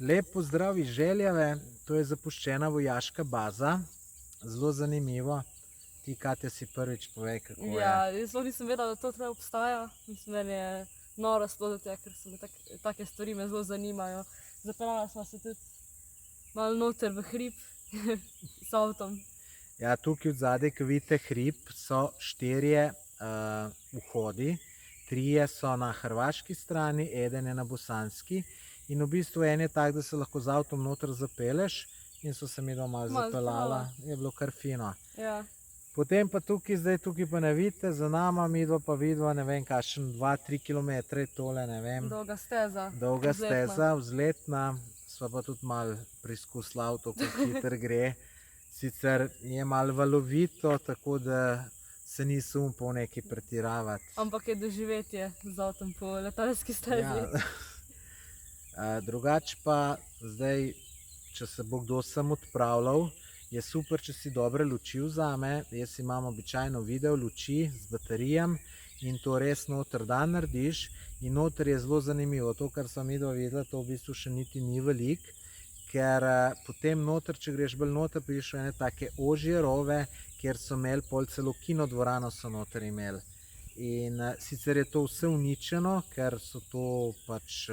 Lep pozdrav iz Željave, to je zapuščena vojaška baza, zelo zanimivo. Ti, Katja, si prvič povej, kako je. Ja, jaz sploh nisem vedela, da to tukaj obstaja. Mislim, meni je noro sploh do tega, ker so me take stvari me zelo zanimajo. Zapeljala sva se tudi malo noter v hrib s avtom. Ja, tukaj od zadaj, ko vidite hrib, so 4 vhodi. 3 so na hrvaški strani, eden je na bosanski. In v bistvu en je tak, da se lahko z avtom noter zapelješ in so se mi doma zapeljala. Je bilo kar fino. Ja. Potem pa tukaj, zdaj tukaj pa ne vidite, za nama midva pa vidva, ne vem, kakšen 2-3 kilometre tole, ne vem. Dolga steza. Dolga steza, vzletna. Sva pa tudi malo preizkusila avto, kako hitro gre. Sicer je malo valovito, tako da se nisem upal nekaj pretiravati. Ampak je doživetje z avtom po letalski stezi. Ja. Drugače pa zdaj, če se bo kdo sem odpravljal, je super, če si dobre luči vzame. Jaz imam običajno video luči z baterijem in to res noter dan narediš. In noter je zelo zanimivo, to, kar sem midva videla, to v bistvu še niti ni veliko, ker potem noter, če greš bolj noter, prideš v ene take ožje rove, kjer so imeli pol celo kinodvorano so noter imeli. In sicer je to vse uničeno, ker so to pač,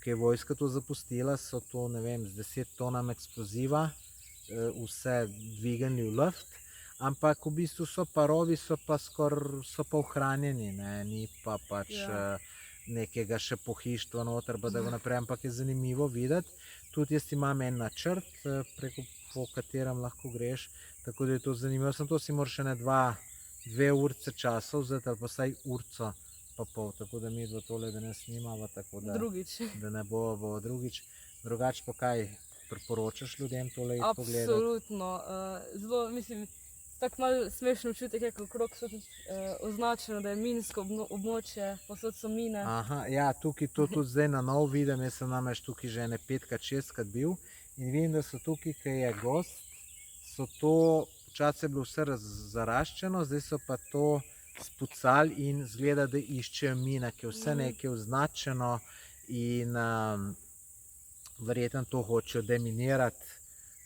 ko je vojska to zapustila, so to, ne vem, z 10 tonami eksploziva vse dvignili v luft. Ampak v bistvu so pa rovi, so pa ohranjeni, ne, ni pa pač nekega še pohištva noter, pa da go naprej, ampak je zanimivo videti. Tudi jaz imam en načrt, po katerem lahko greš, tako da je to zanimivo. Samo to si moraš še 2 urice časa vzeti, ali pa vsaj urico pa pol, tako da midva tole danes nimava, tako da Drugič. Da ne bo drugič. Drugače pa kaj, priporočaš ljudem tole iti pogledati? Absolutno. Zelo, mislim, tako malo smešen občutek je, ko okrog so tudi označeno, da je minsko območje, povsod so mine. Aha, ja, tukaj to tudi zdaj na novo vidim, jaz sem namreč tukaj že ene 5-6krat bil in vidim, da so tukaj, ko je gozd, so to, včasih je bilo vse zaraščeno, zdaj so pa to spucali in izgleda, da iščejo mine, ker je vse nekaj označeno in verjetno to hočejo deminirati.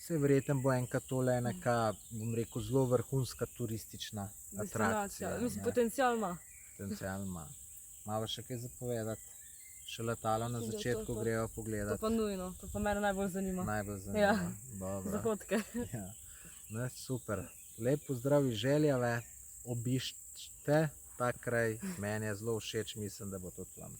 Saj verjetno bo enkrat tole neka, bom rekel, zelo vrhunska turistična atrakcija. Mislim, potencial ima. Potencial ima. Malo še kaj zapovedati? Še letalo na začetku grejo pogledati. To pa nujno, to pa mene najbolj zanima. Najbolj zanima, dobro. Zahodke. Ja, super. Lep pozdrav iz Željave, obiščite ta kraj, meni je zelo všeč, mislim, da bo tudi vam.